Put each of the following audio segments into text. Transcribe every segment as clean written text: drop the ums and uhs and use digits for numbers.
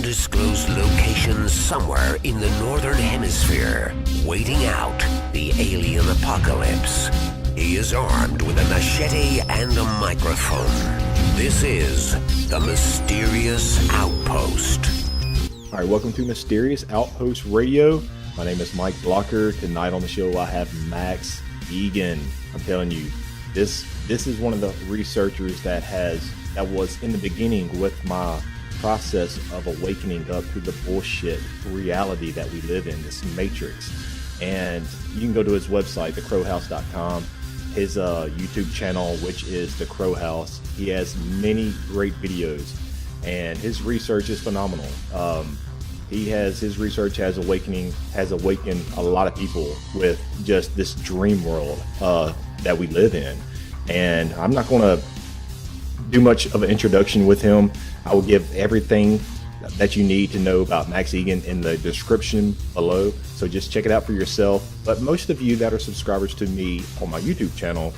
undisclosed location somewhere in the northern hemisphere, waiting out the alien apocalypse. He is armed with a machete and a microphone. This is the Mysterious Outpost. All right, welcome to Mysterious Outpost Radio. My name is Mike Blocker. Tonight on the show, I have Max Egan. I'm telling you, this is one of the researchers that was in the beginning with my process of awakening up to the bullshit reality that we live in, this matrix. And you can go to his website, thecrowhouse.com, his YouTube channel, which is The Crow House. He has many great videos, and his research is phenomenal. His research has awakened a lot of people with just this dream world that we live in. And I'm not going to do much of an introduction with him. I will give everything that you need to know about Max Egan in the description below. So just check it out for yourself. But most of you that are subscribers to me on my YouTube channel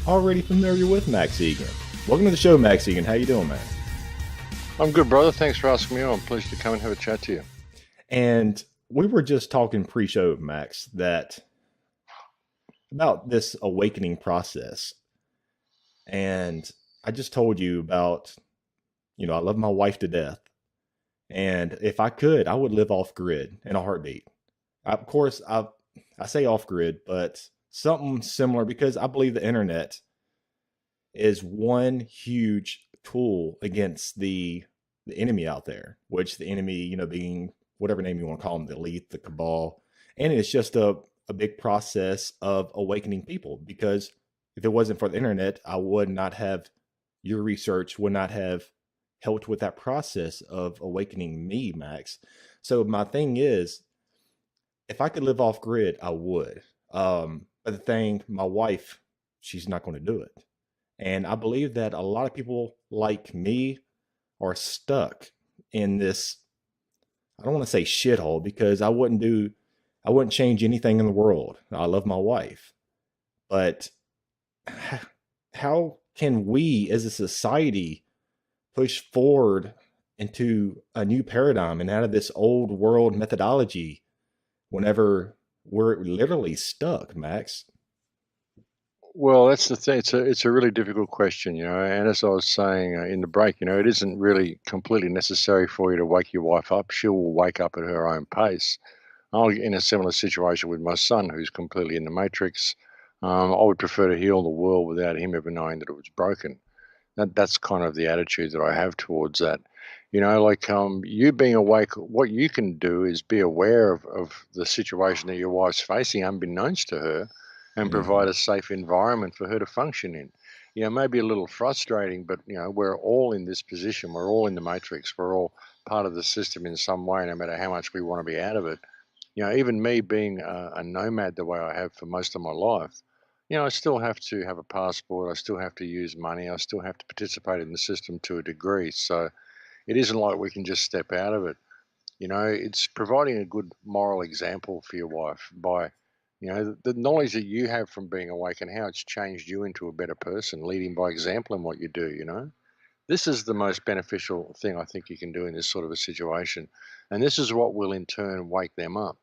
are already familiar with Max Egan. Welcome to the show, Max Egan. How you doing, man? I'm good, brother. Thanks for asking me on. I'm pleased to come and have a chat to you. And we were just talking pre-show, Max, about this awakening process. And I just told you about, I love my wife to death. And if I could, I would live off grid in a heartbeat. Of course, I say off grid, but something similar, because I believe the internet is one huge tool against the enemy out there, which the enemy, being whatever name you want to call them, the elite, the cabal. And it's just a big process of awakening people, because if it wasn't for the internet, your research would not have helped with that process of awakening me, Max. So my thing is, if I could live off grid, I would. But the thing, my wife, she's not going to do it. And I believe that a lot of people like me are stuck in this, I don't want to say shithole, because I wouldn't change anything in the world. I love my wife. But how can we as a society push forward into a new paradigm and out of this old world methodology whenever we're literally stuck, Max? Well, that's the thing. It's a really difficult question, and as I was saying in the break, it isn't really completely necessary for you to wake your wife up. She will wake up at her own pace. I'm in a similar situation with my son, who's completely in the matrix. I would prefer to heal the world without him ever knowing that it was broken. That's kind of the attitude that I have towards that. You being awake, what you can do is be aware of the situation that your wife's facing, unbeknownst to her, and provide a safe environment for her to function in. Maybe a little frustrating, but, we're all in this position. We're all in the matrix. We're all part of the system in some way, no matter how much we want to be out of it. Even me being a nomad the way I have for most of my life, I still have to have a passport. I still have to use money. I still have to participate in the system to a degree. So it isn't like we can just step out of it. It's providing a good moral example for your wife by, the knowledge that you have from being awake and how it's changed you into a better person, leading by example in what you do. This is the most beneficial thing I think you can do in this sort of a situation. And this is what will in turn wake them up.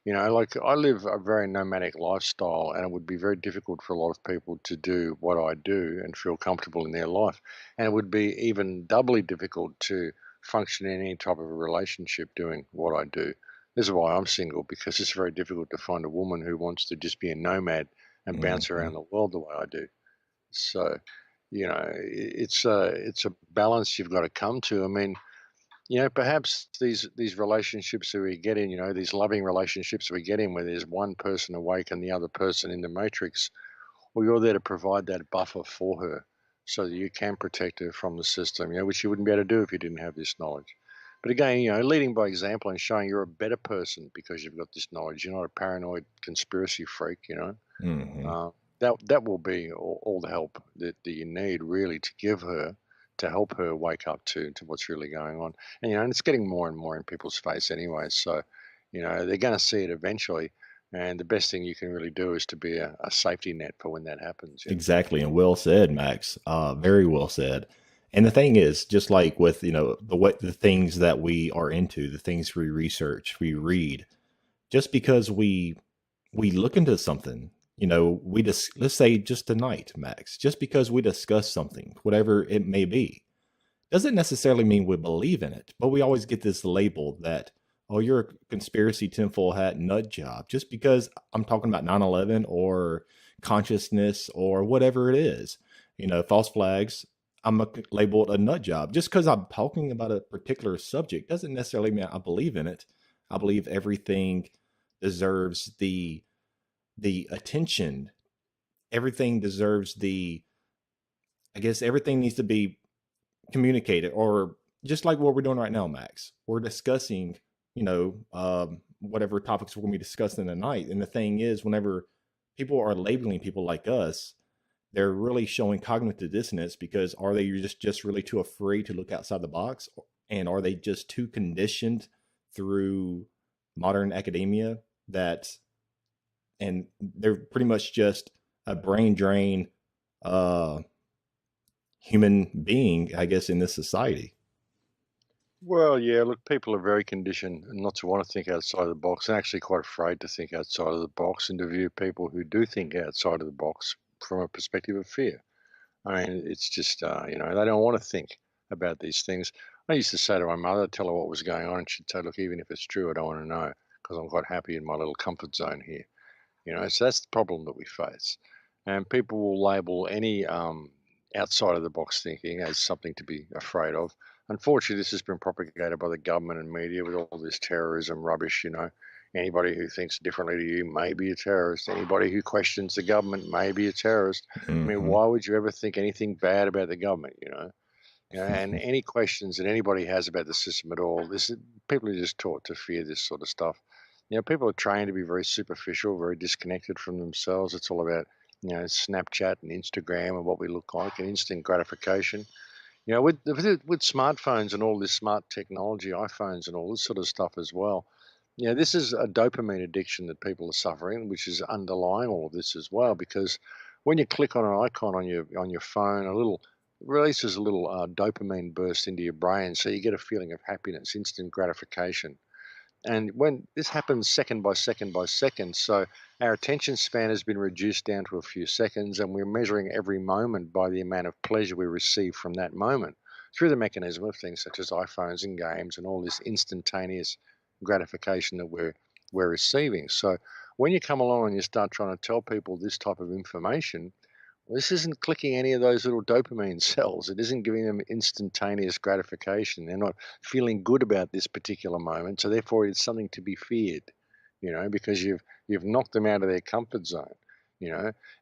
I live a very nomadic lifestyle, and it would be very difficult for a lot of people to do what I do and feel comfortable in their life. And it would be even doubly difficult to function in any type of a relationship doing what I do. This is why I'm single, because it's very difficult to find a woman who wants to just be a nomad and bounce around the world the way I do. So, it's a balance you've got to come to. I mean, perhaps these relationships that we get in, these loving relationships we get in where there's one person awake and the other person in the matrix, well, you're there to provide that buffer for her so that you can protect her from the system, which you wouldn't be able to do if you didn't have this knowledge. But again, leading by example and showing you're a better person because you've got this knowledge. You're not a paranoid conspiracy freak, that will be all the help that you need really to give her, to help her wake up to what's really going on. And, and it's getting more and more in people's face anyway. So, they're going to see it eventually. And the best thing you can really do is to be a safety net for when that happens. Exactly. And well said, Max. Very well said. And the thing is, just like with, the things that we are into, the things we research, we read, just because we look into something, we just, let's say just tonight, Max, just because we discuss something, whatever it may be, doesn't necessarily mean we believe in it, but we always get this label that, oh, you're a conspiracy tinfoil hat nut job, just because I'm talking about 9/11 or consciousness or whatever it is. False flags, labeled a nut job. Just because I'm talking about a particular subject doesn't necessarily mean I believe in it. I believe everything deserves the attention. Everything deserves I guess everything needs to be communicated, or just like what we're doing right now, Max. We're discussing, whatever topics we're going to be discussing tonight. And the thing is, whenever people are labeling people like us, they're really showing cognitive dissonance, because are they just really too afraid to look outside the box? And are they just too conditioned through modern academia and they're pretty much just a brain drain human being, I guess, in this society? Well, yeah, look, people are very conditioned not to want to think outside the box, and actually quite afraid to think outside of the box and to view people who do think outside of the box from a perspective of fear. I mean, it's just, they don't want to think about these things. I used to say to my mother, tell her what was going on, and she'd say, look, even if it's true, I don't want to know, because I'm quite happy in my little comfort zone here. So that's the problem that we face. And people will label any outside of the box thinking as something to be afraid of. Unfortunately, this has been propagated by the government and media with all this terrorism rubbish. Anybody who thinks differently to you may be a terrorist. Anybody who questions the government may be a terrorist. I mean, Mm-hmm. why would you ever think anything bad about the government? And any questions that anybody has about the system at all, people are just taught to fear this sort of stuff. People are trained to be very superficial, very disconnected from themselves. It's all about, Snapchat and Instagram and what we look like and instant gratification. With smartphones and all this smart technology, iPhones and all this sort of stuff as well. This is a dopamine addiction that people are suffering, which is underlying all of this as well. Because when you click on an icon on your phone, a little releases a little dopamine burst into your brain, so you get a feeling of happiness, instant gratification. And when this happens second by second by second, so our attention span has been reduced down to a few seconds, and we're measuring every moment by the amount of pleasure we receive from that moment through the mechanism of things such as iPhones and games and all this instantaneous gratification that we're receiving. So when you come along and you start trying to tell people this type of information, this isn't clicking any of those little dopamine cells. It isn't giving them instantaneous gratification. They're not feeling good about this particular moment. So therefore it's something to be feared, because you've knocked them out of their comfort zone,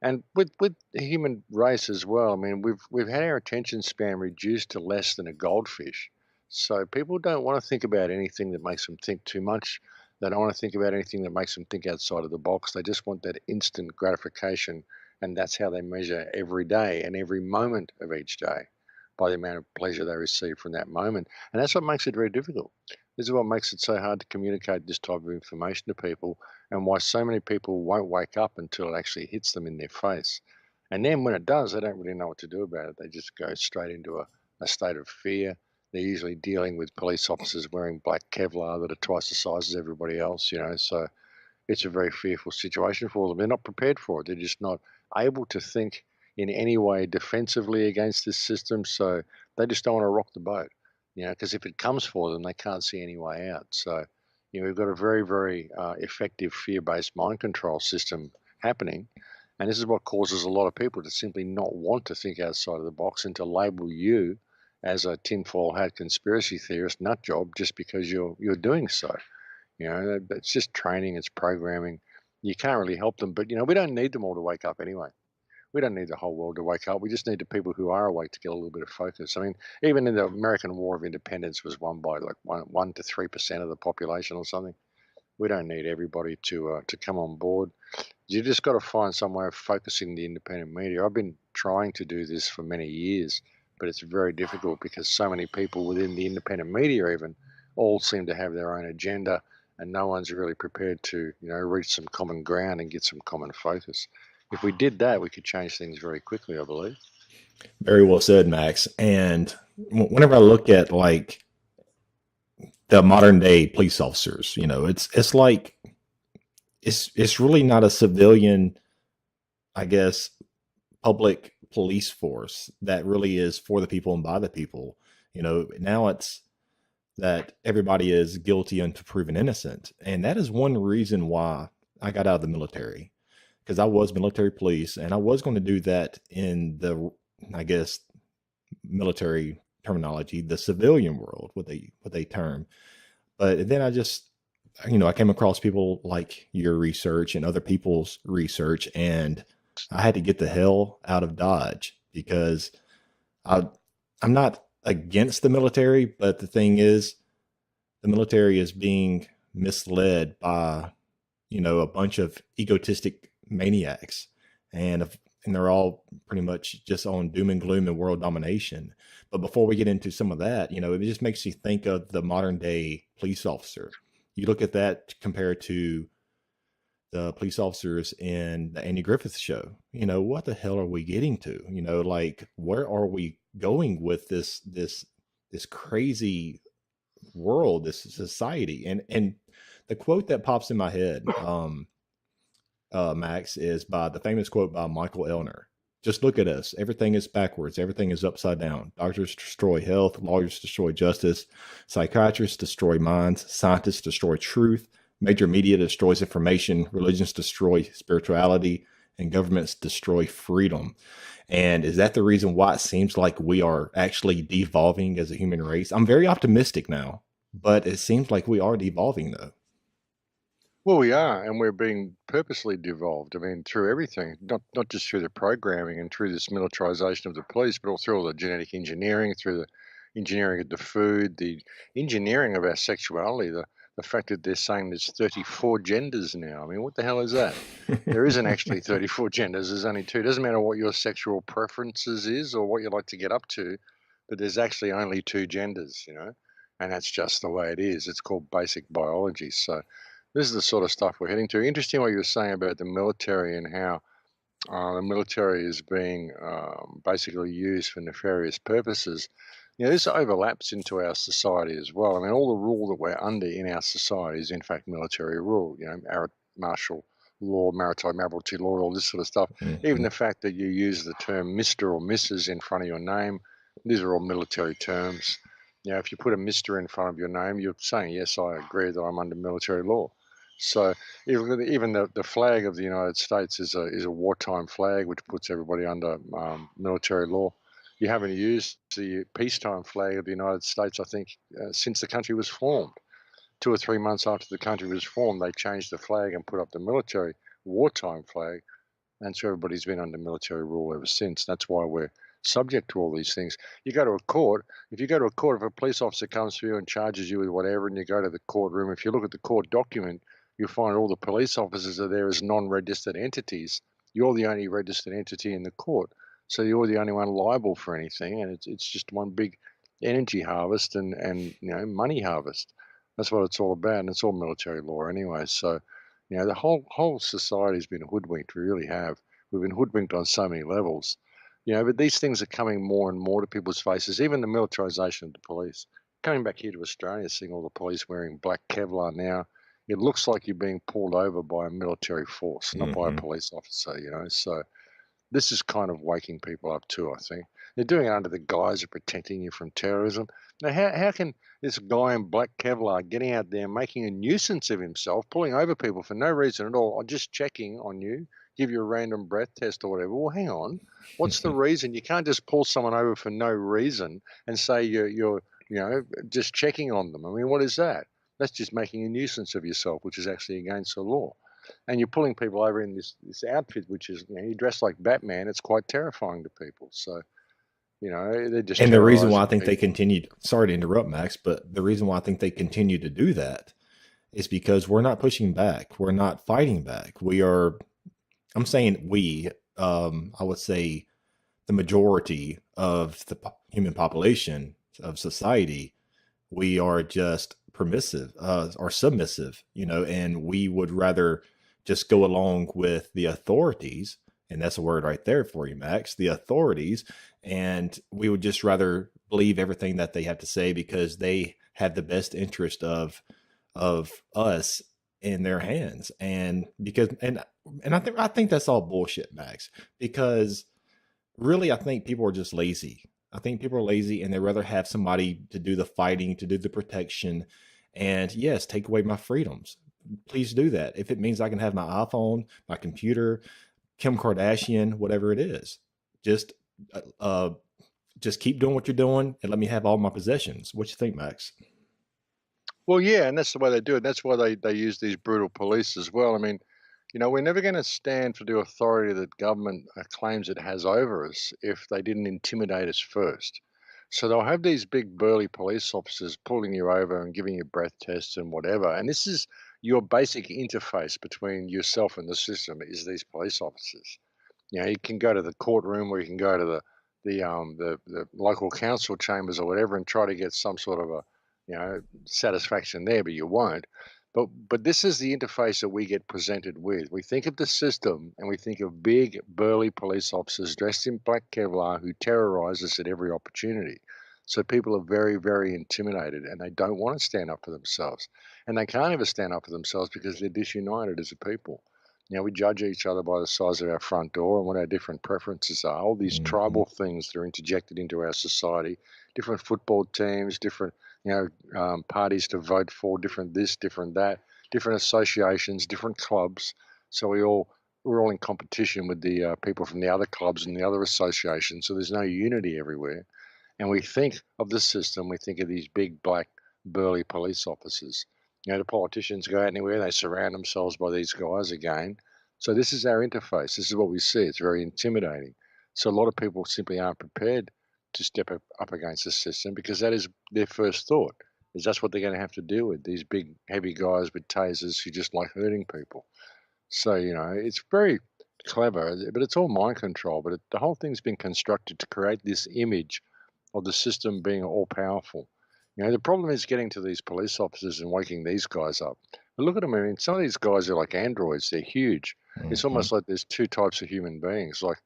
And with the human race as well, I mean, we've had our attention span reduced to less than a goldfish. So people don't want to think about anything that makes them think too much. They don't want to think about anything that makes them think outside of the box. They just want that instant gratification, and that's how they measure every day and every moment of each day, by the amount of pleasure they receive from that moment. And that's what makes it very difficult. This is what makes it so hard to communicate this type of information to people, and why so many people won't wake up until it actually hits them in their face. And then when it does, they don't really know what to do about it. They just go straight into a state of fear. They're usually dealing with police officers wearing black Kevlar that are twice the size as everybody else, so it's a very fearful situation for them. They're not prepared for it. They're just not able to think in any way defensively against this system. So they just don't want to rock the boat, because if it comes for them, they can't see any way out. So, we've got a very, very effective fear-based mind control system happening. And this is what causes a lot of people to simply not want to think outside of the box and to label you as a tinfoil hat conspiracy theorist nut job just because you're doing so. It's just training, it's programming. You can't really help them, but we don't need them all to wake up anyway. We don't need the whole world to wake up. We just need the people who are awake to get a little bit of focus. I mean, even in the American War of Independence was won by like 1 to 3% of the population or something. We don't need everybody to come on board. You just got to find some way of focusing the independent media. I've been trying to do this for many years, but it's very difficult because so many people within the independent media even all seem to have their own agenda, and no one's really prepared to, reach some common ground and get some common focus. If we did that, we could change things very quickly, I believe. Very well said, Max. And whenever I look at like the modern day police officers, it's like it's really not a civilian, I guess, public police force that really is for the people and by the people. Now it's that everybody is guilty until proven innocent. And that is one reason why I got out of the military, because I was military police and I was going to do that in the, I guess, military terminology, the civilian world, what they term. But then I came across people like your research and other people's research, and I had to get the hell out of Dodge because I'm not against the military, but the thing is, the military is being misled by, a bunch of egotistic maniacs, and they're all pretty much just on doom and gloom and world domination. But before we get into some of that, it just makes you think of the modern day police officer. You look at that compared to the police officers in the Andy Griffith show. What the hell are we getting to? Like, where are we going with this crazy world, this society? And the quote that pops in my head, Max, is by the famous quote by Michael Elner. Just look at us. Everything is backwards. Everything is upside down. Doctors destroy health. Lawyers destroy justice. Psychiatrists destroy minds. Scientists destroy truth. Major media destroys information. Religions destroy spirituality. And governments destroy freedom. And is that the reason why it seems like we are actually devolving as a human race? I'm very optimistic now, but it seems like we are devolving, though. Well, we are, and we're being purposely devolved. I mean, through everything, not just through the programming and through this militarization of the police, but also through all the genetic engineering, through the engineering of the food, the engineering of our sexuality, the fact that they're saying there's 34 genders now. I mean, what the hell is that? There isn't actually 34 genders. There's only two. It doesn't matter what your sexual preferences is or what you like to get up to, but there's actually only two genders, and that's just the way it is. It's called basic biology. So this is the sort of stuff we're heading to. Interesting what you were saying about the military and how the military is being basically used for nefarious purposes. This overlaps into our society as well. I mean, all the rule that we're under in our society is, in fact, military rule. Martial law, maritime admiralty law, all this sort of stuff. Mm-hmm. Even the fact that you use the term Mr. or Mrs. in front of your name, these are all military terms. If you put a Mr. in front of your name, you're saying, yes, I agree that I'm under military law. So even the flag of the United States is a wartime flag, which puts everybody under military law. You haven't used the peacetime flag of the United States, I think, since the country was formed. 2 or 3 months after the country was formed, they changed the flag and put up the military wartime flag. And so everybody's been under military rule ever since. That's why we're subject to all these things. You go to a court, if a police officer comes to you and charges you with whatever, and you go to the courtroom, if you look at the court document, you'll find all the police officers are there as non-registered entities. You're the only registered entity in the court. So you're the only one liable for anything, and it's just one big energy harvest and money harvest. That's what it's all about, and it's all military law anyway. So, the whole society's been hoodwinked. We really have. We've been hoodwinked on so many levels. But these things are coming more and more to people's faces. Even the militarization of the police. Coming back here to Australia, seeing all the police wearing black Kevlar now, it looks like you're being pulled over by a military force, not by a police officer. So this is kind of waking people up too, I think. They're doing it under the guise of protecting you from terrorism. Now, how can this guy in black Kevlar getting out there, making a nuisance of himself, pulling over people for no reason at all, or just checking on you, give you a random breath test or whatever? Well, hang on. What's the reason? You can't just pull someone over for no reason and say you're just checking on them. I mean, what is that? That's just making a nuisance of yourself, which is actually against the law. And you're pulling people over in this outfit, which is, you dress like Batman. It's quite terrifying to people. So, they're just. And the reason why I think they continued, sorry to interrupt, Max, but the reason why I think they continue to do that is because we're not pushing back. We're not fighting back. I'm saying I would say the majority of the human population of society, we are just permissive or submissive, and we would rather just go along with the authorities And that's a word right there for you, Max, the authorities. And we would just rather believe everything that they have to say because they have the best interest of us in their hands. And because and I think that's all bullshit, Max, because really I think people are just lazy. I think people are lazy and they rather have somebody to do the fighting, to do the protection. And yes, take away my freedoms. Please do that. If it means I can have my iPhone, my computer, Kim Kardashian, whatever it is, just uh, just keep doing what you're doing and let me have all my possessions. What you think, Max? Well, yeah, and that's the way they do it. That's why they use these brutal police as well. I mean, we're never going to stand for the authority that government claims it has over us if they didn't intimidate us first. So they'll have these big burly police officers pulling you over and giving you breath tests and whatever. And this is your basic interface between yourself and the system is these police officers. You can go to the courtroom or you can go to the local council chambers or whatever and try to get some sort of a satisfaction there, but you won't. But this is the interface that we get presented with. We think of the system and we think of big burly police officers dressed in black Kevlar who terrorize us at every opportunity. So people are very, very intimidated and they don't want to stand up for themselves. And they can't ever stand up for themselves because they're disunited as a people. We judge each other by the size of our front door and what our different preferences are. All these tribal things that are interjected into our society, different football teams, different parties to vote for, different this, different that, different associations, different clubs. So we're all in competition with the people from the other clubs and the other associations. So there's no unity everywhere. And we think of the system, we think of these big black burly police officers. The politicians go out anywhere, they surround themselves by these guys again. So this is our interface. This is what we see. It's very intimidating. So a lot of people simply aren't prepared to step up against the system because that is their first thought, is that's what they're going to have to deal with, these big, heavy guys with tasers who just like hurting people. So, it's very clever, but it's all mind control. But the whole thing's been constructed to create this image of the system being all powerful. The problem is getting to these police officers and waking these guys up. But look at them. I mean, some of these guys are like androids. They're huge. It's almost like there's two types of human beings. Like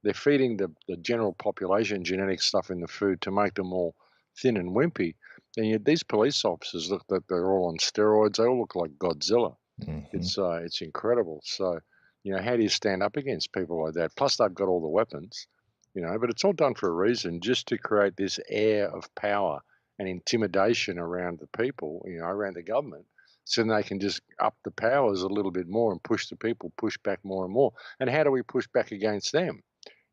they're feeding the general population genetic stuff in the food to make them all thin and wimpy. And yet these police officers look like they're all on steroids. They all look like Godzilla. It's incredible. So, how do you stand up against people like that? Plus, they've got all the weapons. But it's all done for a reason, just to create this air of power and intimidation around the people, around the government, so then they can just up the powers a little bit more and push the people, push back more and more. And how do we push back against them?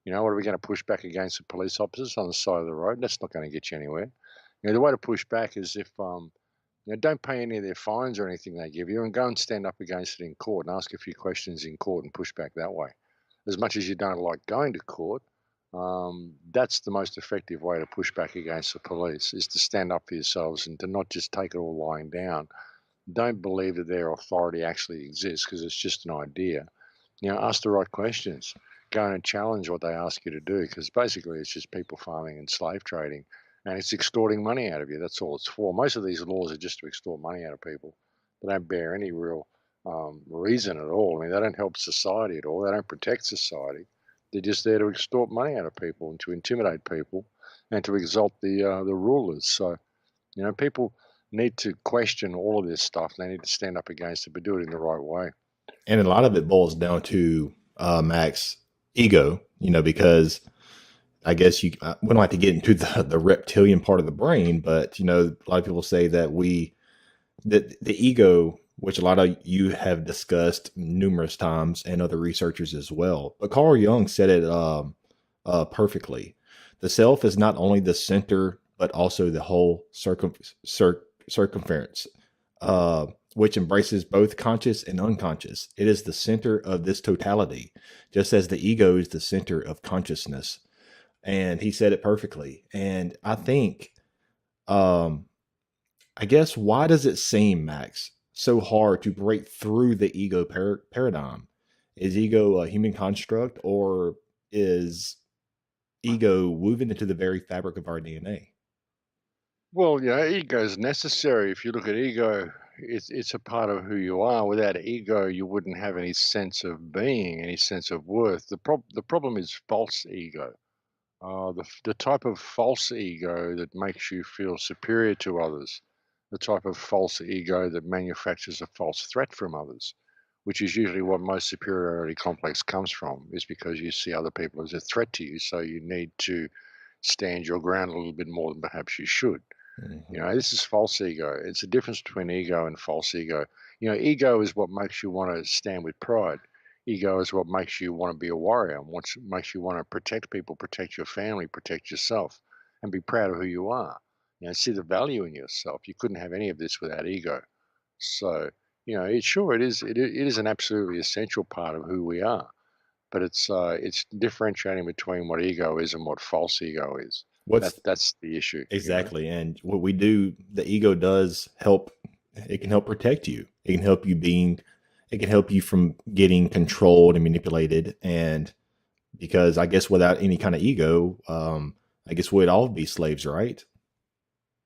What are we going to push back against the police officers on the side of the road? That's not going to get you anywhere. The way to push back is if, don't pay any of their fines or anything they give you and go and stand up against it in court and ask a few questions in court and push back that way. As much as you don't like going to court, that's the most effective way to push back against the police, is to stand up for yourselves and to not just take it all lying down. Don't believe that their authority actually exists because it's just an idea. Ask the right questions. Go and challenge what they ask you to do, because basically it's just people farming and slave trading, and it's extorting money out of you. That's all it's for. Most of these laws are just to extort money out of people. They don't bear any real reason at all. I mean, they don't help society at all. They don't protect society. They're just there to extort money out of people and to intimidate people and to exalt the rulers. So, people need to question all of this stuff. They need to stand up against it, but do it in the right way. And a lot of it boils down to Max, ego, because I guess we don't like to get into the reptilian part of the brain, but, a lot of people say that the ego, which a lot of you have discussed numerous times and other researchers as well. But Carl Jung said it perfectly. The self is not only the center, but also the whole circumference, which embraces both conscious and unconscious. It is the center of this totality, just as the ego is the center of consciousness. And he said it perfectly. And I think, I guess, why does it seem, Max, so hard to break through the ego paradigm? Is ego a human construct, or is ego woven into the very fabric of our DNA? Well, ego is necessary. If you look at ego, it's a part of who you are. Without ego, you wouldn't have any sense of being, any sense of worth. The problem is false ego. The type of false ego that makes you feel superior to others, the type of false ego that manufactures a false threat from others, which is usually what most superiority complex comes from, is because you see other people as a threat to you, so you need to stand your ground a little bit more than perhaps you should. Mhm. You know, this is false ego. It's a difference between ego and false ego. You know, ego is what makes you want to stand with pride. Ego is what makes you want to be a warrior, and what makes you want to protect people, protect your family, protect yourself, and be proud of who you are. You know, see the value in yourself. You couldn't have any of this without ego. So, you know, it is an absolutely essential part of who we are. But it's differentiating between what ego is and what false ego is. What's That's the issue. You know. exactly? And what we do, the ego does help. It can help protect you. It can help you being. It can help you from getting controlled and manipulated. And because I guess without any kind of ego, I guess we'd all be slaves, right?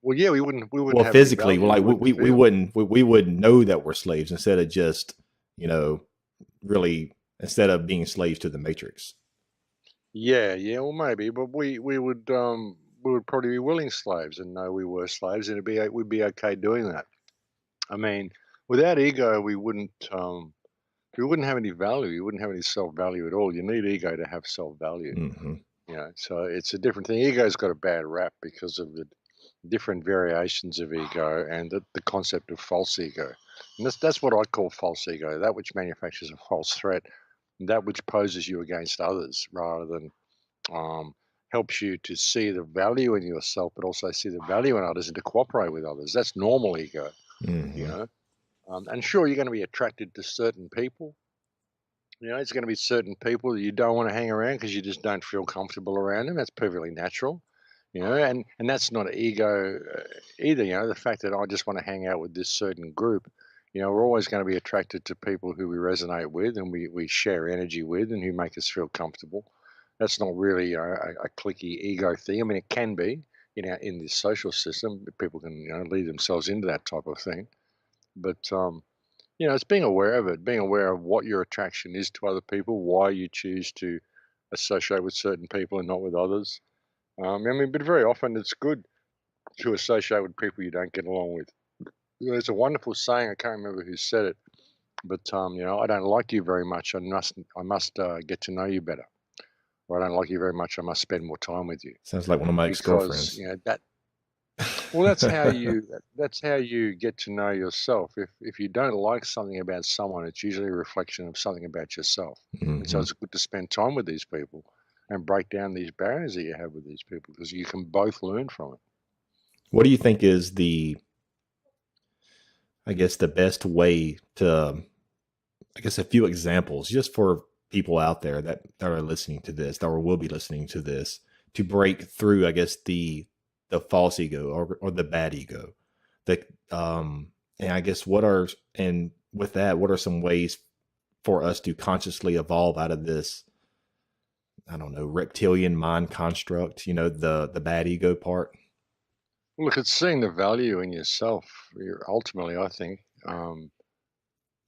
Well, yeah, we wouldn't Well, have any physically, value. well, We like wouldn't we feel. wouldn't we wouldn't know that we're slaves instead of just you know really instead of being slaves to the matrix. Yeah, yeah, well, maybe, but we would probably be willing slaves and know we were slaves, and we'd be okay doing that. I mean, without ego, we wouldn't have any value. You wouldn't have any self value at all. You need ego to have self value. Hmm. You know, so it's a different thing. Ego's got a bad rap because of the different variations of ego and the concept of false ego. And that's what I call false ego, that which manufactures a false threat, that which poses you against others rather than um, helps you to see the value in yourself, but also see the value in others and to cooperate with others. That's normal ego, you Hmm. know. And sure, you're going to be attracted to certain people. You know, it's going to be certain people that you don't want to hang around because you just don't feel comfortable around them. That's perfectly natural, you know, and that's not ego either. You know, the fact that I just want to hang out with this certain group, you know, we're always going to be attracted to people who we resonate with and we share energy with and who make us feel comfortable. That's not really a cliquey ego thing. I mean, it can be, you know, in this social system, people can, you know, lead themselves into that type of thing. But you know, it's being aware of it, being aware of what your attraction is to other people, why you choose to associate with certain people and not with others. I mean, but very often it's good to associate with people you don't get along with. You know, there's a wonderful saying, I can't remember who said it, but you know, I don't like you very much. I must get to know you better. Or I don't like you very much. I must spend more time with you Sounds like one of my ex because girlfriends. you know that. Well, that's how you get to know yourself. If you don't like something about someone, it's usually a reflection of something about yourself. And so Hmm. it's good to spend time with these people and break down these barriers that you have with these people because you can both learn from it. What do you think is I guess, the best way to, I guess, a few examples just for people out there that are listening to this, that or will be listening to this, to break through, I guess, the false ego or the bad ego. The and I guess and with that, what are some ways for us to consciously evolve out of this, I don't know, reptilian mind construct, the bad ego part? Look, it's seeing the value in yourself. Ultimately, I think,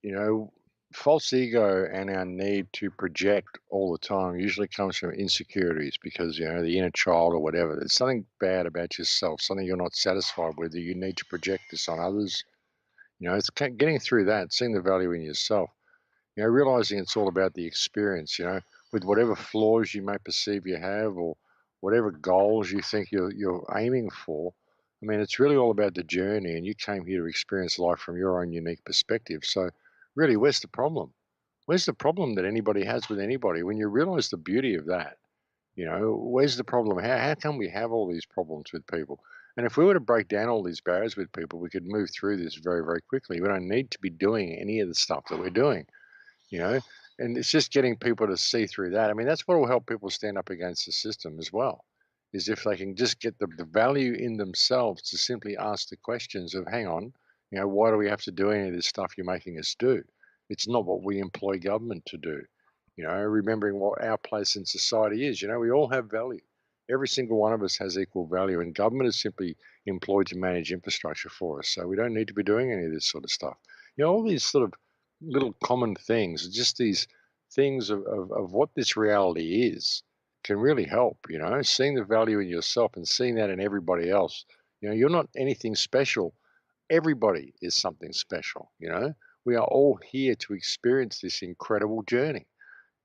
you know, false ego and our need to project all the time usually comes from insecurities because, you know, the inner child or whatever. There's something bad about yourself, something you're not satisfied with, that you need to project this on others. You know, it's getting through that, seeing the value in yourself, you know, realizing it's all about the experience, you know, with whatever flaws you may perceive you have or whatever goals you think you're aiming for. I mean, it's really all about the journey, and you came here to experience life from your own unique perspective. So, really, where's the problem? Where's the problem that anybody has with anybody? When you realize the beauty of that, you know, where's the problem? How come we have all these problems with people? And if we were to break down all these barriers with people, we could move through this very, very quickly. We don't need to be doing any of the stuff that we're doing, you know, and it's just getting people to see through that. I mean, that's what will help people stand up against the system as well, is if they can just get the value in themselves to simply ask the questions of, hang on, you know, why do we have to do any of this stuff you're making us do? It's not what we employ government to do. You know, remembering what our place in society is. You know, we all have value. Every single one of us has equal value, and government is simply employed to manage infrastructure for us. So we don't need to be doing any of this sort of stuff. All these sort of little common things, just these things of what this reality is, can really help. Seeing the value in yourself and seeing that in everybody else. You're not anything special. Everybody is something special. We are all here to experience this incredible journey.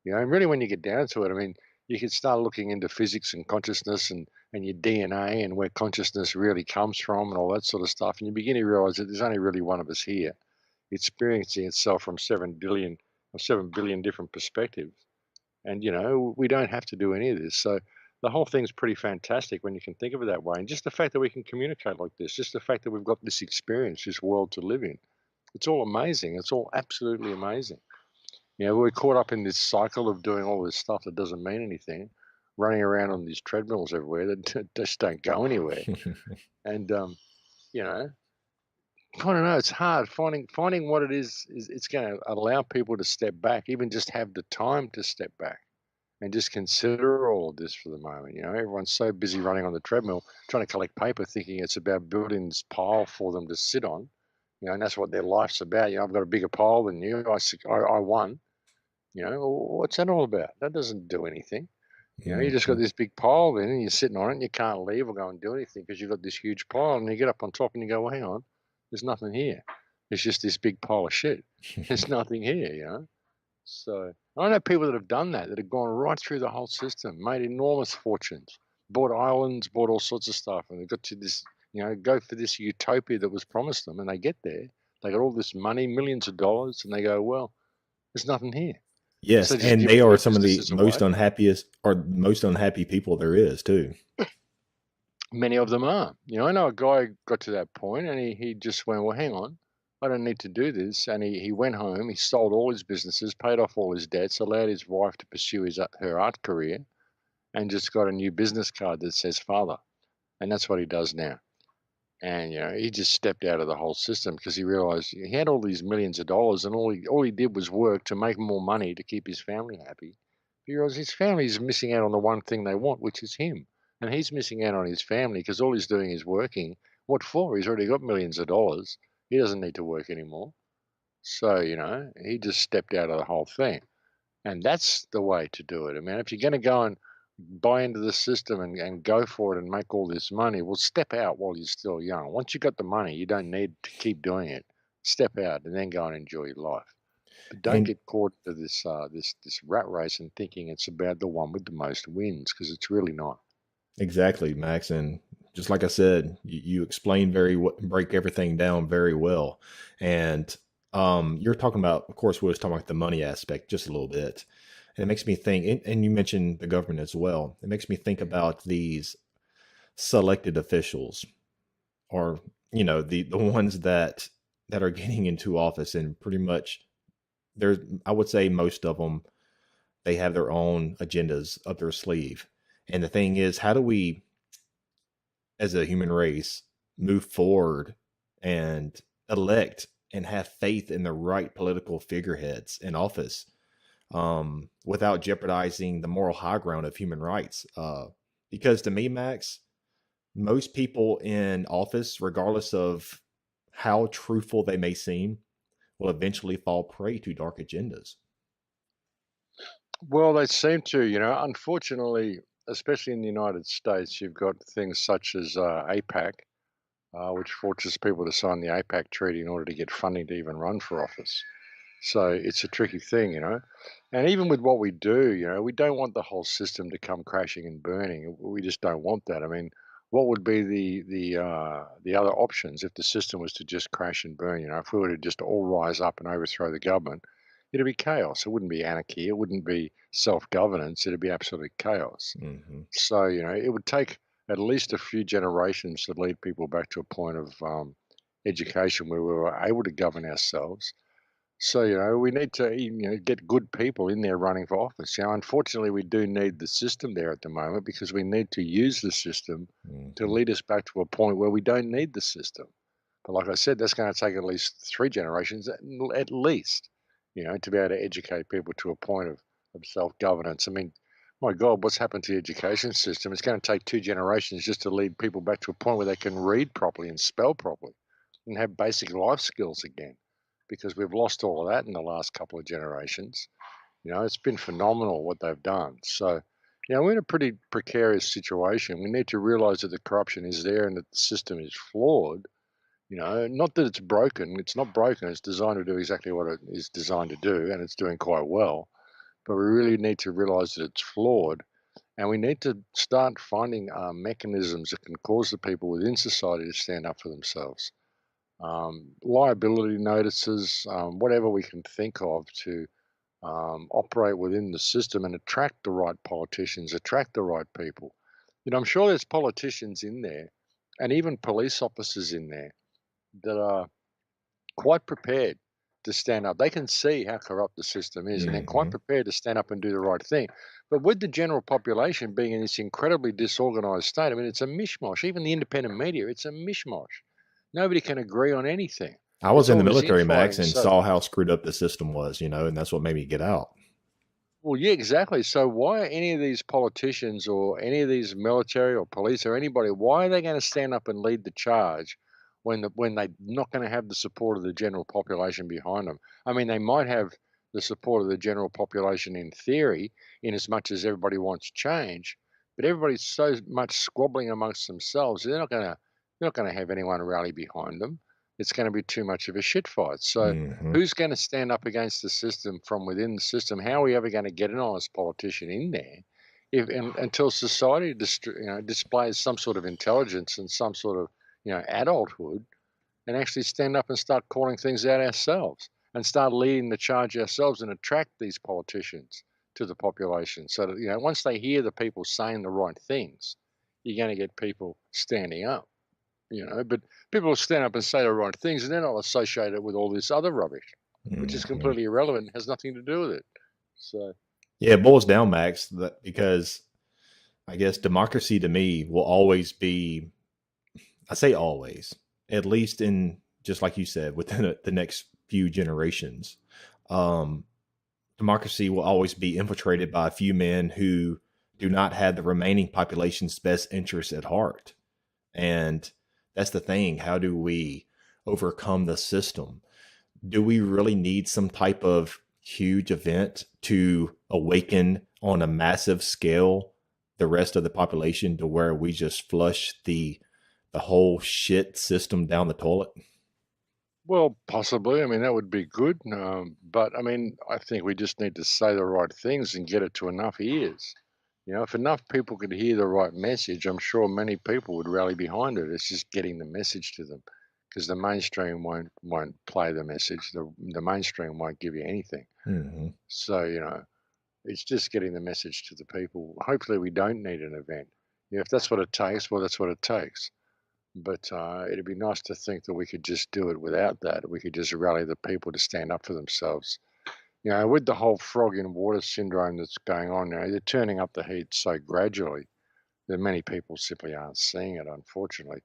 And really, when you get down to it, I mean, you can start looking into physics and consciousness and your DNA and where consciousness really comes from and all that sort of stuff. And you begin to realize that there's only really one of us here, experiencing itself from 7 billion different perspectives. And, we don't have to do any of this. So the whole thing's pretty fantastic when you can think of it that way. And just the fact that we can communicate like this, just the fact that we've got this experience, this world to live in, it's all amazing. It's all absolutely amazing. We're caught up in this cycle of doing all this stuff that doesn't mean anything, running around on these treadmills everywhere that just don't go anywhere. And, I don't know, it's hard finding what it is it's going to allow people to step back, even just have the time to step back and just consider all of this for the moment. Everyone's so busy running on the treadmill, trying to collect paper, thinking it's about building this pile for them to sit on. And that's what their life's about. I've got a bigger pile than you. I won. What's that all about? That doesn't do anything. You just got this big pile then and you're sitting on it and you can't leave or go and do anything because you've got this huge pile, and you get up on top and you go, well, hang on, there's nothing here. It's just this big pile of shit. There's nothing here. So I know people that have done that have gone right through the whole system, made enormous fortunes, bought islands, bought all sorts of stuff, and they got to this, go for this utopia that was promised them, and they get there, they got all this money, millions of dollars, and they go, well, there's nothing here. Yes, So just and give they are their some of the businesses most away. unhappiest or most unhappy people there is too. Many of them are. I know a guy got to that point and he just went, well, hang on, I don't need to do this. And he went home, he sold all his businesses, paid off all his debts, allowed his wife to pursue her art career, and just got a new business card that says father. And that's what he does now. And, he just stepped out of the whole system because he realized he had all these millions of dollars and all he did was work to make more money to keep his family happy. He realized his family's missing out on the one thing they want, which is him. And he's missing out on his family because all he's doing is working. What for? He's already got millions of dollars. He doesn't need to work anymore. So, he just stepped out of the whole thing. And that's the way to do it. I mean, if you're going to go and buy into the system and go for it and make all this money, well, step out while you're still young. Once you've got the money, you don't need to keep doing it. Step out and then go and enjoy your life. But don't And get caught into this rat race and thinking it's about the one with the most wins, because it's really not. exactly, Max. And just like I said, you explained break everything down very well. And you're talking about, of course, we was talking about the money aspect just a little bit. And it makes me think, and you mentioned the government as well. It makes me think about these selected officials, or the ones that are getting into office, and pretty much there's, I would say most of them, they have their own agendas up their sleeve. And the thing is, how do we, as a human race, move forward and elect and have faith in the right political figureheads in office, without jeopardizing the moral high ground of human rights? Because to me, Max, most people in office, regardless of how truthful they may seem, will eventually fall prey to dark agendas. Well, they seem to, unfortunately, especially in the United States, you've got things such as APAC, which forces people to sign the APAC treaty in order to get funding to even run for office. So it's a tricky thing. And even with what we do, we don't want the whole system to come crashing and burning. We just don't want that. I mean, what would be the other options if the system was to just crash and burn? If we were to just all rise up and overthrow the government, it'd be chaos. It wouldn't be anarchy. It wouldn't be self-governance. It'd be absolute chaos. Mm-hmm. So, it would take at least a few generations to lead people back to a point of education where we were able to govern ourselves. So, we need to, get good people in there running for office. Unfortunately, we do need the system there at the moment because we need to use the system to lead us back to a point where we don't need the system. But like I said, that's going to take at least 3 generations, at least, to be able to educate people to a point of self-governance. I mean, My God, what's happened to the education system? It's going to take 2 generations just to lead people back to a point where they can read properly and spell properly and have basic life skills again, because we've lost all of that in the last couple of generations. It's been phenomenal what they've done. So, we're in a pretty precarious situation. We need to realize that the corruption is there and that the system is flawed. Not that it's broken. It's not broken. It's designed to do exactly what it is designed to do, and it's doing quite well. But we really need to realize that it's flawed, and we need to start finding mechanisms that can cause the people within society to stand up for themselves. Liability notices, whatever we can think of to operate within the system and attract the right politicians, attract the right people. I'm sure there's politicians in there and even police officers in there that are quite prepared to stand up. They can see how corrupt the system is, and they're quite prepared to stand up and do the right thing. But with the general population being in this incredibly disorganized state, I mean, it's a mishmash. Even the independent media, it's a mishmash. Nobody can agree on anything. I was It's in the all this military, Max, infighting. and So, saw how screwed up the system was, and that's what made me get out. well, yeah, exactly. So why are any of these politicians or any of these military or police or anybody, why are they going to stand up and lead the charge when they're not going to have the support of the general population behind them? I mean, they might have the support of the general population in theory, in as much as everybody wants change, but everybody's so much squabbling amongst themselves, they're not going to have anyone rally behind them. It's going to be too much of a shit fight. So who's going to stand up against the system from within the system? How are we ever going to get an honest politician in there until society displays some sort of intelligence and some sort of adulthood, and actually stand up and start calling things out ourselves and start leading the charge ourselves and attract these politicians to the population, so that once they hear the people saying the right things, you're going to get people standing up. But people will stand up and say the right things, and they're not associated with all this other rubbish, which is completely irrelevant and has nothing to do with it. So, yeah, it boils down, Max, because I guess democracy to me will always be, I say always, at least in, just like you said, within the next few generations, democracy will always be infiltrated by a few men who do not have the remaining population's best interests at heart. And that's the thing. How do we overcome the system? Do we really need some type of huge event to awaken on a massive scale the rest of the population to where we just flush the whole shit system down the toilet? well, possibly. I mean, that would be good. But I mean, I think we just need to say the right things and get it to enough ears. If enough people could hear the right message, I'm sure many people would rally behind it. It's just getting the message to them, because the mainstream won't play the message. The mainstream won't give you anything. So it's just getting the message to the people. Hopefully, we don't need an event. If that's what it takes, well, that's what it takes. But it'd be nice to think that we could just do it without that. We could just rally the people to stand up for themselves. With the whole frog in water syndrome that's going on now, they're turning up the heat so gradually that many people simply aren't seeing it, unfortunately,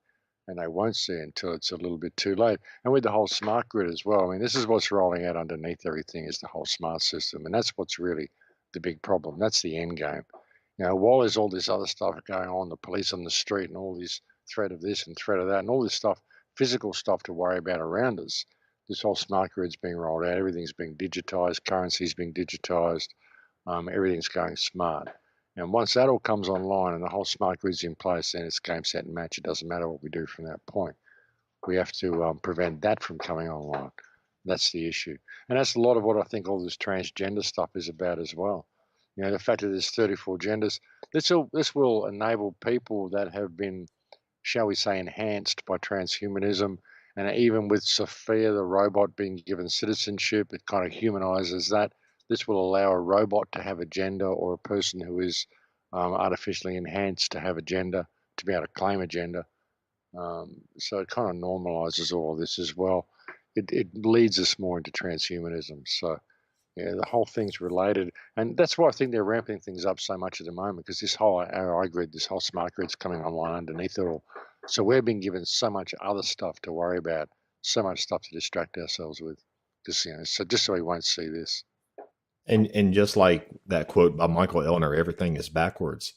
and they won't see it until it's a little bit too late. And with the whole smart grid as well, I mean, this is what's rolling out underneath everything, is the whole smart system, and that's what's really the big problem. That's the end game. While there's all this other stuff going on, the police on the street and all this threat of this and threat of that and all this stuff, physical stuff to worry about around us, this whole smart grid's being rolled out. Everything's being digitized, currency's being digitized, everything's going smart. And once that all comes online and the whole smart grid's in place, then it's game, set, and match. It doesn't matter what we do from that point. We have to prevent that from coming online. That's the issue. And that's a lot of what I think all this transgender stuff is about as well. The fact that there's 34 genders, this will enable people that have been, shall we say, enhanced by transhumanism. And even with Sophia, the robot, being given citizenship, it kind of humanizes that. This will allow a robot to have a gender, or a person who is artificially enhanced to have a gender, to be able to claim a gender. So it kind of normalizes all of this as well. It leads us more into transhumanism. So the whole thing's related, and that's why I think they're ramping things up so much at the moment, because this whole AI grid, this whole smart grid's coming online underneath it all. So we're being given so much other stuff to worry about, so much stuff to distract ourselves with, just so we won't see this. And just like that quote by Michael Elner, everything is backwards.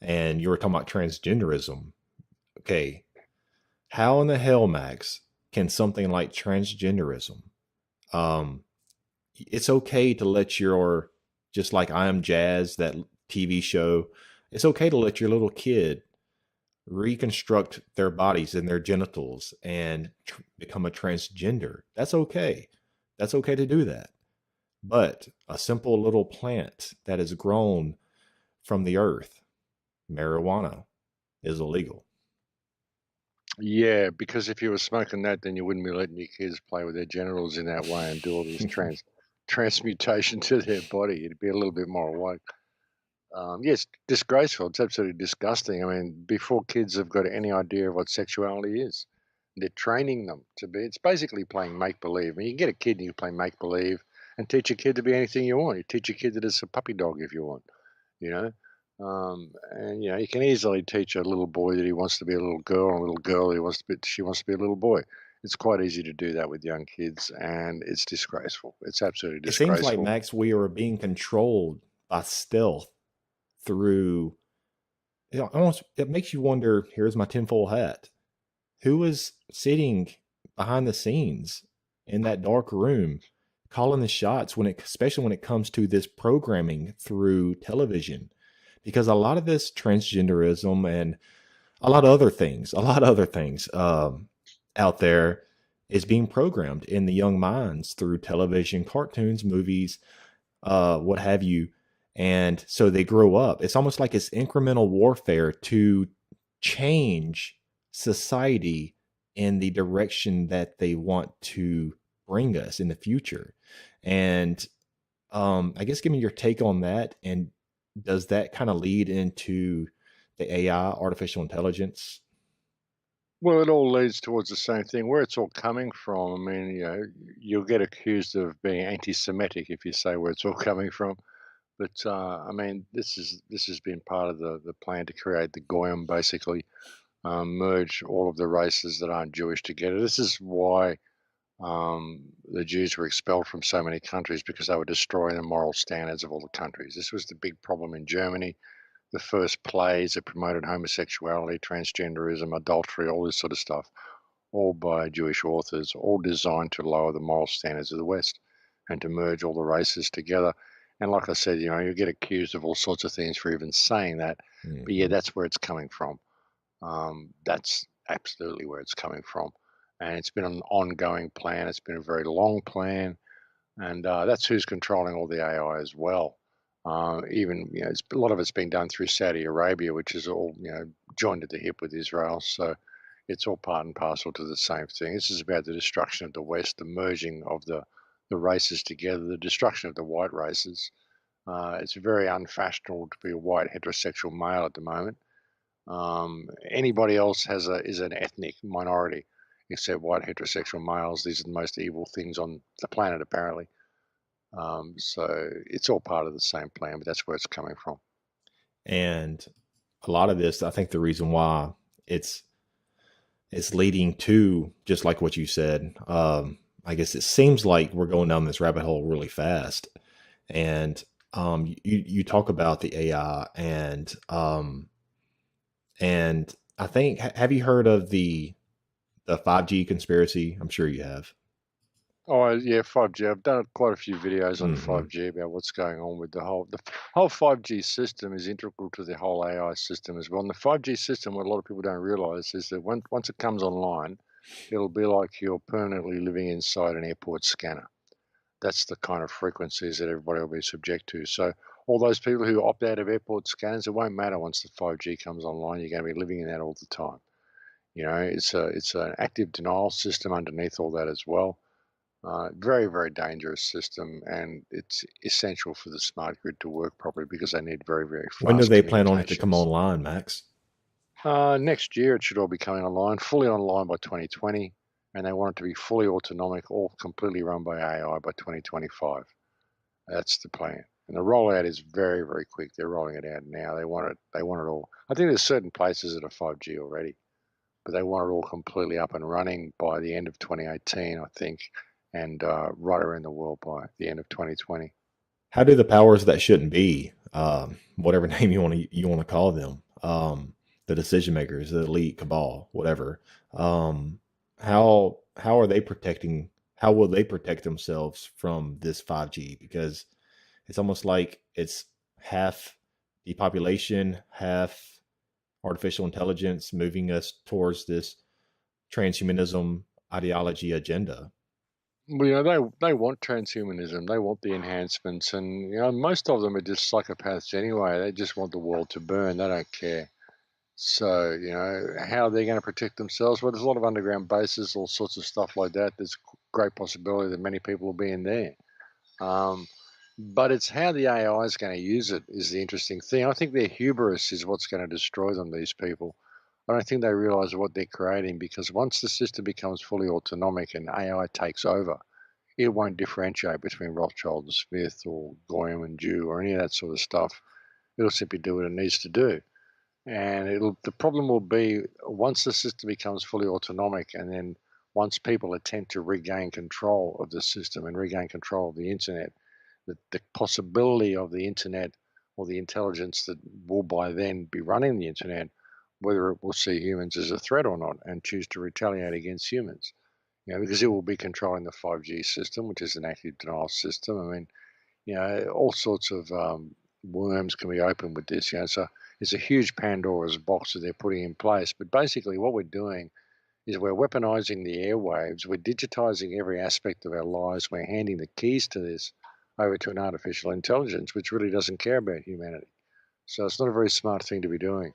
And you were talking about transgenderism. Okay, how in the hell, Max, can something like transgenderism? Um, it's okay to let your, just like I Am Jazz, that TV show. It's okay to let your little kid reconstruct their bodies and their genitals and become a transgender. That's okay. That's okay to do that. But a simple little plant that is grown from the earth, marijuana, is illegal. Yeah, because if you were smoking that, then you wouldn't be letting your kids play with their genitals in that way and do all this transmutation to their body. It'd be a little bit more awake. Yes, disgraceful. It's absolutely disgusting. I mean, before kids have got any idea of what sexuality is, they're training them to be. It's basically playing make believe. I mean, you can get a kid and you play make believe and teach a kid to be anything you want. You teach a kid that it's a puppy dog if you want, you know. And you know, you can easily teach a little boy that he wants to be a little girl, and a little girl that she wants to be a little boy. It's quite easy to do that with young kids, and it's disgraceful. It's absolutely It seems like, disgraceful. Max, we are being controlled by stealth through, almost, it makes you wonder, here's my tinfoil hat. Who is sitting behind the scenes in that dark room calling the shots especially when it comes to this programming through television? Because a lot of this transgenderism and a lot of other things out there is being programmed in the young minds through television, cartoons, movies, what have you. And so they grow up. It's almost like it's incremental warfare to change society in the direction that they want to bring us in the future. And I guess give me your take on that. And does that kind of lead into the AI, artificial intelligence? Well, it all leads towards the same thing. Where it's all coming from, I mean, you know, you'll get accused of being anti-Semitic if you say where it's all coming from. But I mean, this has been part of the plan to create the Goyim, basically, merge all of the races that aren't Jewish together. This is why the Jews were expelled from so many countries, because they were destroying the moral standards of all the countries. This was the big problem in Germany. The first plays that promoted homosexuality, transgenderism, adultery, all this sort of stuff, all by Jewish authors, all designed to lower the moral standards of the West and to merge all the races together. And like I said, you know, you get accused of all sorts of things for even saying that. But yeah, that's where it's coming from. That's absolutely where it's coming from. And it's been an ongoing plan. It's been a very long plan. And that's who's controlling all the AI as well. Even, you know, a lot of it's been done through Saudi Arabia, which is all, you know, joined at the hip with Israel. So it's all part and parcel to the same thing. This is about the destruction of the West, the merging of the races together, the destruction of the white races. It's very unfashionable to be a white heterosexual male at the moment. Anybody else is an ethnic minority, except white heterosexual males. These are the most evil things on the planet, apparently. So it's all part of the same plan, but that's where it's coming from. And a lot of this, I think the reason why it's leading to, just like what you said, I guess it seems like we're going down this rabbit hole really fast. And you talk about the AI and I think, have you heard of the 5G conspiracy? I'm sure you have. Oh yeah, 5G. I've done quite a few videos on Mm-hmm. 5G about what's going on with the whole 5G system is integral to the whole AI system as well. And the 5G system, what a lot of people don't realize is that once it comes online, it'll be like you're permanently living inside an airport scanner. That's the kind of frequencies that everybody will be subject to. So all those people who opt out of airport scanners, it won't matter once the 5G comes online. You're going to be living in that all the time. You know, it's an active denial system underneath all that as well. Very, very dangerous system, and it's essential for the smart grid to work properly because they need very, very When do fast they plan on it to come communications. online, Max? Next year, it should all be coming online, fully online by 2020, and they want it to be fully autonomic, all completely run by AI by 2025. That's the plan. And the rollout is very, very quick. They're rolling it out now. They want it. They want it all. I think there's certain places that are 5G already, but they want it all completely up and running by the end of 2018, I think, and right around the world by the end of 2020. how do the powers that shouldn't be, whatever name you want to call them, the decision makers, the elite cabal, whatever, um, how are they protecting? How will they protect themselves from this 5G? Because it's almost like it's half depopulation, half artificial intelligence moving us towards this transhumanism ideology agenda. Well, they want transhumanism. They want the enhancements, and most of them are just psychopaths anyway. They just want the world to burn. They don't care. So, how are they going to protect themselves? Well, there's a lot of underground bases, all sorts of stuff like that. There's great possibility that many people will be in there. Um, but it's how the AI is going to use it is the interesting thing. I think their hubris is what's going to destroy them, these people. I don't think they realize what they're creating, because once the system becomes fully autonomic and AI takes over, it won't differentiate between Rothschild and Smith or Goyam and Jew or any of that sort of stuff. It'll simply do what it needs to do. And the problem will be once the system becomes fully autonomic, and then once people attempt to regain control of the system and regain control of the internet, the possibility of the internet or the intelligence that will by then be running the internet, whether it will see humans as a threat or not and choose to retaliate against humans. Because it will be controlling the 5G system, which is an active denial system. I mean, all sorts of worms can be opened with this. So it's a huge Pandora's box that they're putting in place. But basically, what we're doing is we're weaponizing the airwaves. We're digitizing every aspect of our lives. We're handing the keys to this over to an artificial intelligence, which really doesn't care about humanity. So it's not a very smart thing to be doing.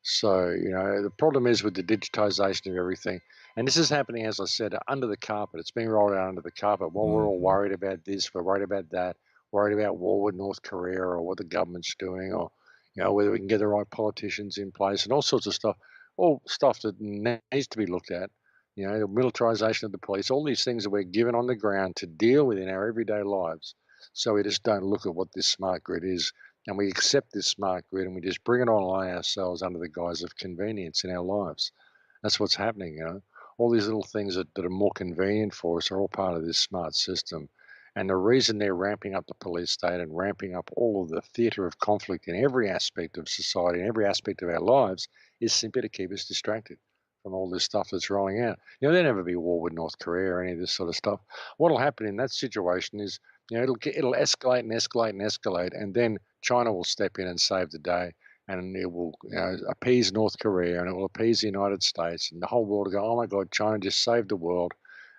So, the problem is with the digitization of everything, and this is happening, as I said, under the carpet. It's being rolled out under the carpet. While we're all Hmm. worried about this, we're worried about that, worried about war with North Korea or what the government's doing, or, whether we can get the right politicians in place and all sorts of stuff, all stuff that needs to be looked at. The militarization of the police, all these things that we're given on the ground to deal with in our everyday lives. So we just don't look at what this smart grid is, and we accept this smart grid and we just bring it online ourselves under the guise of convenience in our lives. That's what's happening. All these little things that are more convenient for us are all part of this smart system. And the reason they're ramping up the police state and ramping up all of the theatre of conflict in every aspect of society, in every aspect of our lives, is simply to keep us distracted from all this stuff that's rolling out. There'll never be war with North Korea or any of this sort of stuff. What'll happen in that situation is, it'll escalate and escalate and escalate, and then China will step in and save the day, and it will appease North Korea, and it will appease the United States, and the whole world will go, oh my God, China just saved the world,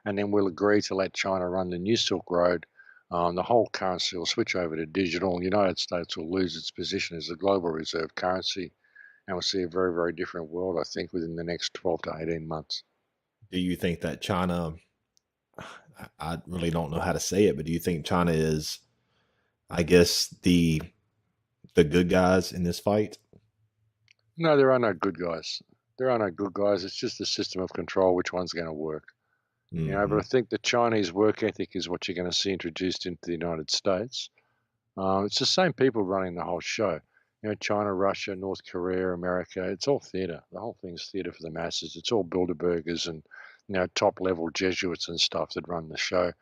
and then we'll agree to let China run the new Silk Road. The whole currency will switch over to digital, and the United States will lose its position as a global reserve currency, and we'll see a very, very different world, I think, within the next 12 to 18 months. Do you think that China? I really don't know how to say it, but do you think China is, I guess, the good guys in this fight? No, there are no good guys. There are no good guys. It's just a system of control. Which one's going to work? But I Hmm. think the Chinese work ethic is what you're going to see introduced into the United States. It's the same people running the whole show. China, Russia, North Korea, America. It's all theatre. The whole thing's theatre for the masses. It's all Bilderbergers and top level Jesuits and stuff that run the show.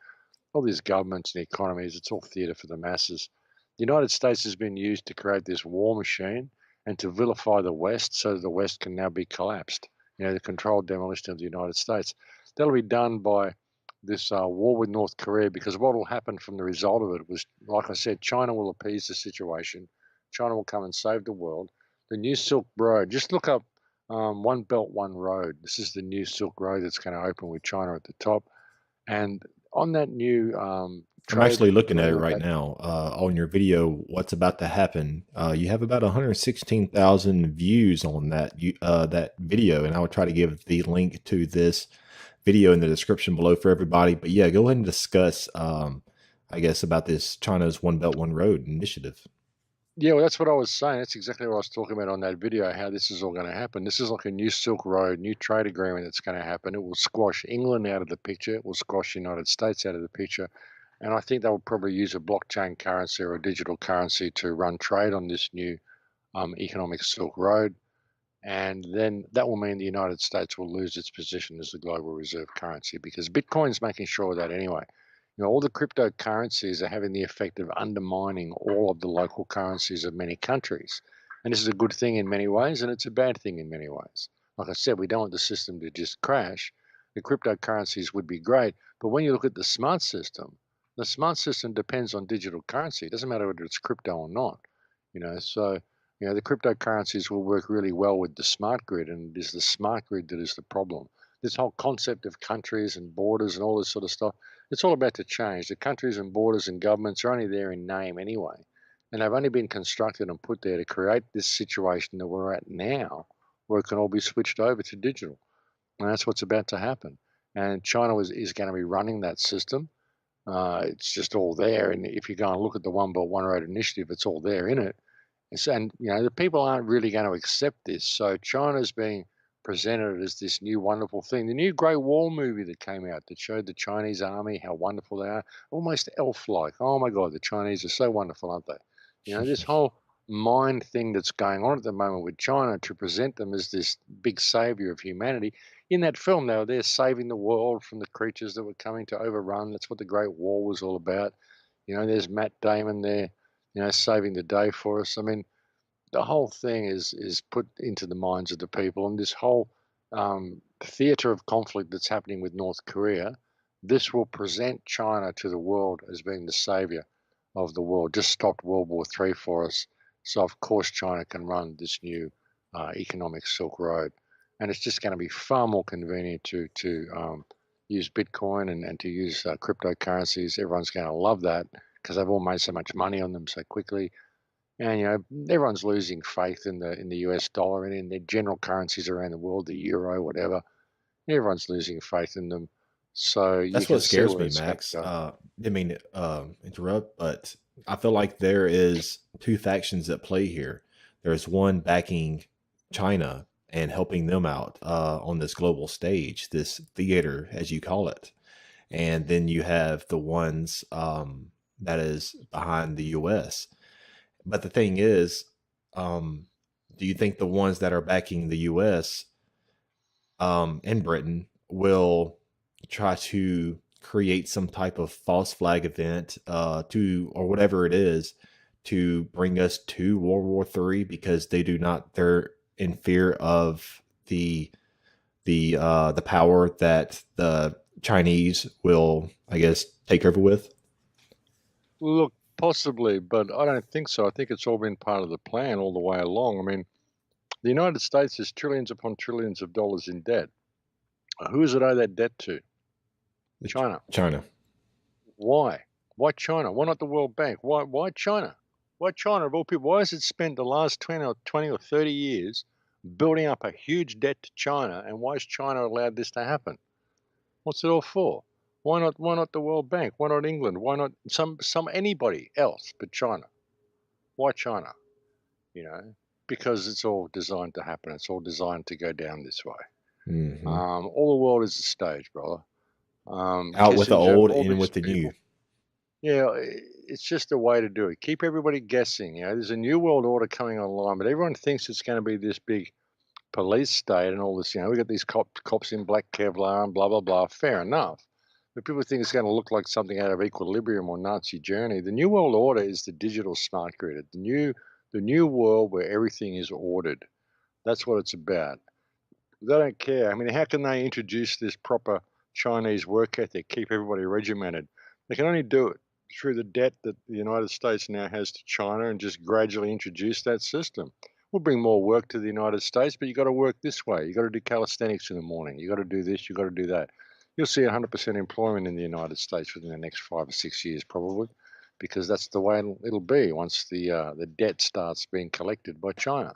All these governments and economies. It's all theatre for the masses. The United States has been used to create this war machine and to vilify the West so that the West can now be collapsed. The controlled demolition of the United States. That'll be done by this war with North Korea, because what will happen from the result of it was, like I said, China will appease the situation. China will come and save the world. The new Silk Road, just look up One Belt, One Road. This is the new Silk Road that's going to open with China at the top. And on that new I'm trade actually looking at it agreement, right now on your video. What's about to happen? You have about 116,000 views on that video, and I will try to give the link to this video in the description below for everybody. But yeah, go ahead and discuss, I guess, about this China's One Belt One Road initiative. yeah, well, that's what I was saying. That's exactly what I was talking about on that video, how this is all going to happen. This is like a new Silk Road, new trade agreement that's going to happen. It will squash England out of the picture. It will squash the United States out of the picture. And I think they will probably use a blockchain currency or a digital currency to run trade on this new economic Silk Road. And then that will mean the United States will lose its position as the global reserve currency, because Bitcoin's making sure of that anyway. All the cryptocurrencies are having the effect of undermining all of the local currencies of many countries. And this is a good thing in many ways, and it's a bad thing in many ways. Like I said, we don't want the system to just crash. The cryptocurrencies would be great, but when you look at the smart system depends on digital currency. It doesn't matter whether it's crypto or not. So the cryptocurrencies will work really well with the smart grid, and it is the smart grid that is the problem. This whole concept of countries and borders and all this sort of stuff, it's all about to change. The countries and borders and governments are only there in name anyway. And they've only been constructed and put there to create this situation that we're at now, where it can all be switched over to digital. And that's what's about to happen. And China is going to be running that system. It's just all there. And if you go and look at the One Belt, One Road initiative, it's all there in it. And the people aren't really going to accept this. So China's being presented as this new wonderful thing. The new Great Wall movie that came out that showed the Chinese army, how wonderful they are, almost elf-like. Oh my God, the Chinese are so wonderful, aren't they? This whole mind thing that's going on at the moment with China to present them as this big savior of humanity. In that film, they're saving the world from the creatures that were coming to overrun. That's what the Great Wall was all about. There's Matt Damon there, saving the day for us. I mean, the whole thing is put into the minds of the people, and this whole theater of conflict that's happening with North Korea, this will present China to the world as being the savior of the world. Just stopped World War III for us, so of course China can run this new economic Silk Road, and it's just going to be far more convenient to use Bitcoin and to use cryptocurrencies. Everyone's going to love that because they've all made so much money on them so quickly. And everyone's losing faith in the US dollar and in their general currencies around the world, the euro, whatever. Everyone's losing faith in them. So you That's can what see scares where me, it's going to Max. go. Didn't mean to interrupt, but I feel like there is two factions at play here. There's one backing China and helping them out on this global stage, this theater, as you call it. And then you have the ones that is behind the US. But the thing is, do you think the ones that are backing the US and Britain will try to create some type of false flag event or whatever it is to bring us to World War III because they're in fear of the power that the Chinese will, I guess, take over with? Look, possibly, but I don't think so. I think it's all been part of the plan all the way along. I mean, the United States has trillions upon trillions of dollars in debt. Who does it owe that debt to? China. China. Why? Why China? Why not the World Bank? Why China? Why China of all people? Why has it spent the last 20 or 30 years building up a huge debt to China? And why has China allowed this to happen? What's it all for? Why not the World Bank? Why not England? Why not anybody else but China? Why China? Because it's all designed to happen. It's all designed to go down this way. Mm-hmm. All the world is a stage, brother. Out with the Kissinger, old, all in these with the new. people. Yeah, it's just a way to do it. Keep everybody guessing. There's a new world order coming online, but everyone thinks it's going to be this big police state and all this. We got these cops in black Kevlar and blah blah blah. Fair enough, but people think it's going to look like something out of Equilibrium or Nazi Journey. The new world order is the digital smart grid. The new world where everything is ordered. That's what it's about. They don't care. I mean, how can they introduce this proper Chinese work ethic, keep everybody regimented? They can only do it through the debt that the United States now has to China and just gradually introduce that system. We'll bring more work to the United States, but you got to work this way. You got to do calisthenics in the morning. You got to do this. You got to do that. You'll see 100% employment in the United States within the next 5 or 6 years, probably, because that's the way it'll be once the debt starts being collected by China.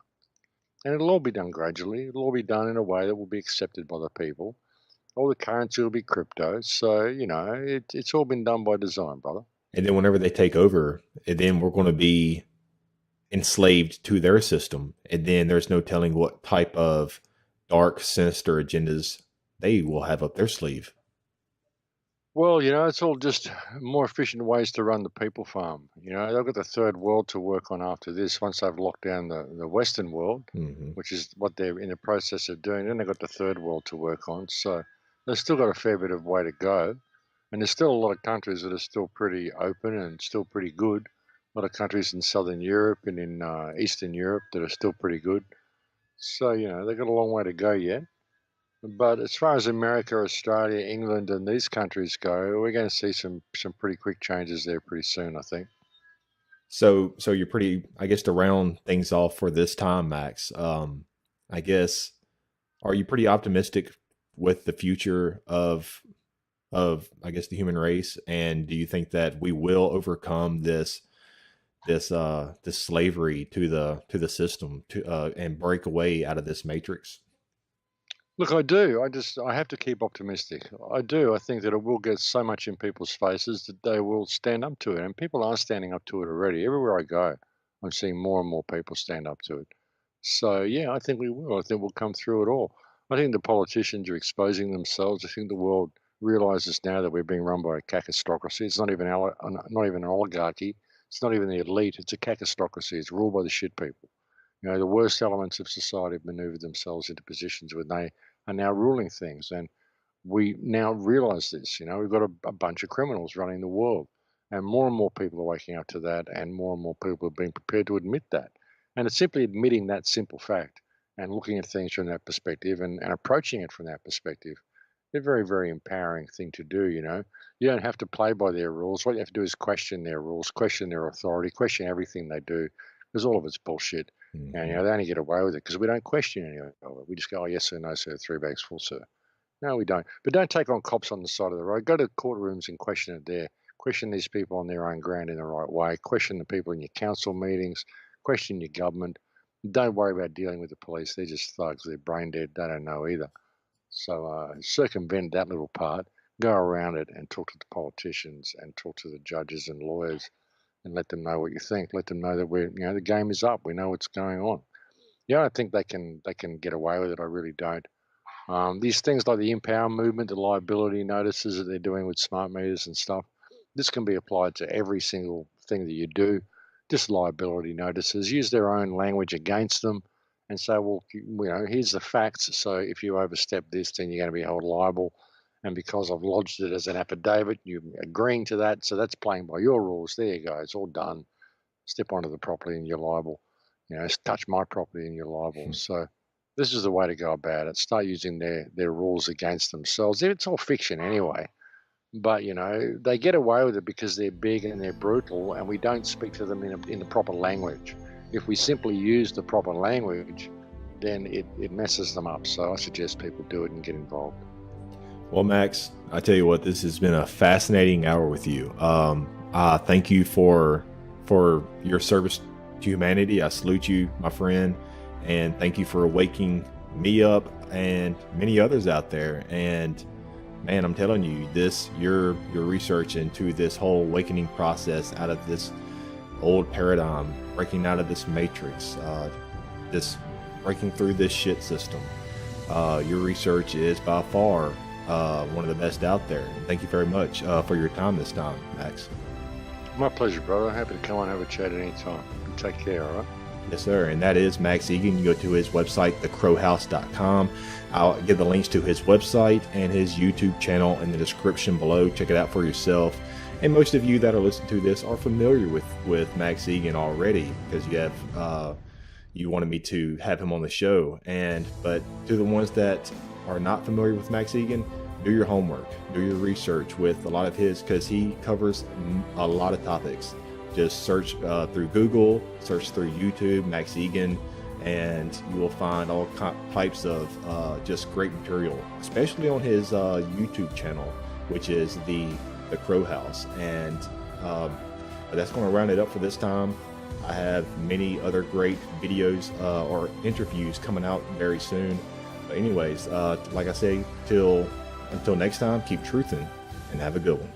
And it'll all be done gradually. It'll all be done in a way that will be accepted by the people. All the currency will be crypto. So, it's all been done by design, brother. And then whenever they take over, and then we're going to be enslaved to their system. And then there's no telling what type of dark, sinister agendas they will have up their sleeve. Well, it's all just more efficient ways to run the people farm. They've got the third world to work on after this. Once they've locked down the Western world, which is what they're in the process of doing, then they've got the third world to work on. So they've still got a fair bit of way to go. And there's still a lot of countries that are still pretty open and still pretty good. A lot of countries in Southern Europe and in Eastern Europe that are still pretty good. So, they've got a long way to go yet. But as far as America, Australia, England, and these countries go, we're going to see some pretty quick changes there pretty soon, I think. So you're pretty, I guess, to round things off for this time, Max. I guess, are you pretty optimistic with the future of I guess the human race? And do you think that we will overcome this slavery to the system and break away out of this matrix? Look, I do. I have to keep optimistic. I do. I think that it will get so much in people's faces that they will stand up to it. And people are standing up to it already. Everywhere I go, I'm seeing more and more people stand up to it. So, yeah, I think we will. I think we'll come through it all. I think the politicians are exposing themselves. I think the world realizes now that we're being run by a cacistocracy. It's not even an oligarchy. It's not even the elite. It's a cacistocracy. It's ruled by the shit people. The worst elements of society have maneuvered themselves into positions where they are now ruling things. And we now realize this. We've got a bunch of criminals running the world. And more people are waking up to that, and more people are being prepared to admit that. And it's simply admitting that simple fact and looking at things from that perspective and approaching it from that perspective. They're a very, very empowering thing to do, You don't have to play by their rules. What you have to do is question their rules, question their authority, question everything they do, because all of it's bullshit. Mm-hmm. And, they only get away with it because we don't question any of it. We just go, oh, yes, sir, no, sir, 3 bags full, sir. No, we don't. But don't take on cops on the side of the road. Go to courtrooms and question it there. Question these people on their own ground in the right way. Question the people in your council meetings. Question your government. Don't worry about dealing with the police. They're just thugs. They're brain dead. They don't know either. So circumvent that little part. Go around it and talk to the politicians and talk to the judges and lawyers and let them know what you think. Let them know that the game is up. We know what's going on. I don't think they can get away with it. I really don't. These things like the Empower movement, the liability notices that they're doing with smart meters and stuff, this can be applied to every single thing that you do. Just liability notices. Use their own language against them and say, well, here's the facts. So if you overstep this, then you're going to be held liable. And because I've lodged it as an affidavit, you're agreeing to that. So that's playing by your rules. There you go. It's all done. Step onto the property and you're liable. Touch my property and you're liable. So this is the way to go about it. Start using their rules against themselves. It's all fiction anyway. But, they get away with it because they're big and they're brutal, and we don't speak to them in the proper language. If we simply use the proper language, then it messes them up. So I suggest people do it and get involved. Well, Max, I tell you what, this has been a fascinating hour with you. Thank you for your service to humanity. I salute you, my friend, and thank you for waking me up and many others out there. And man, I'm telling you, your research into this whole awakening process out of this old paradigm, breaking out of this matrix, this breaking through this shit system. Your research is by far one of the best out there. Thank you very much for your time this time, Max. My pleasure, brother. Happy to come on and have a chat at any time. Take care, all right? Yes, sir. And that is Max Egan. You go to his website, thecrowhouse.com. I'll give the links to his website and his YouTube channel in the description below. Check it out for yourself. And most of you that are listening to this are familiar with Max Egan already, because you wanted me to have him on the show. But to the ones that are not familiar with Max Egan, do your homework, do your research with a lot of his, because he covers a lot of topics. Just search through Google, search through YouTube, Max Egan, and you will find all types of just great material, especially on his YouTube channel, which is the Crow House. And but that's going to round it up for this time. I have many other great videos or interviews coming out very soon. But anyways, like I say, until next time, keep truthing and have a good one.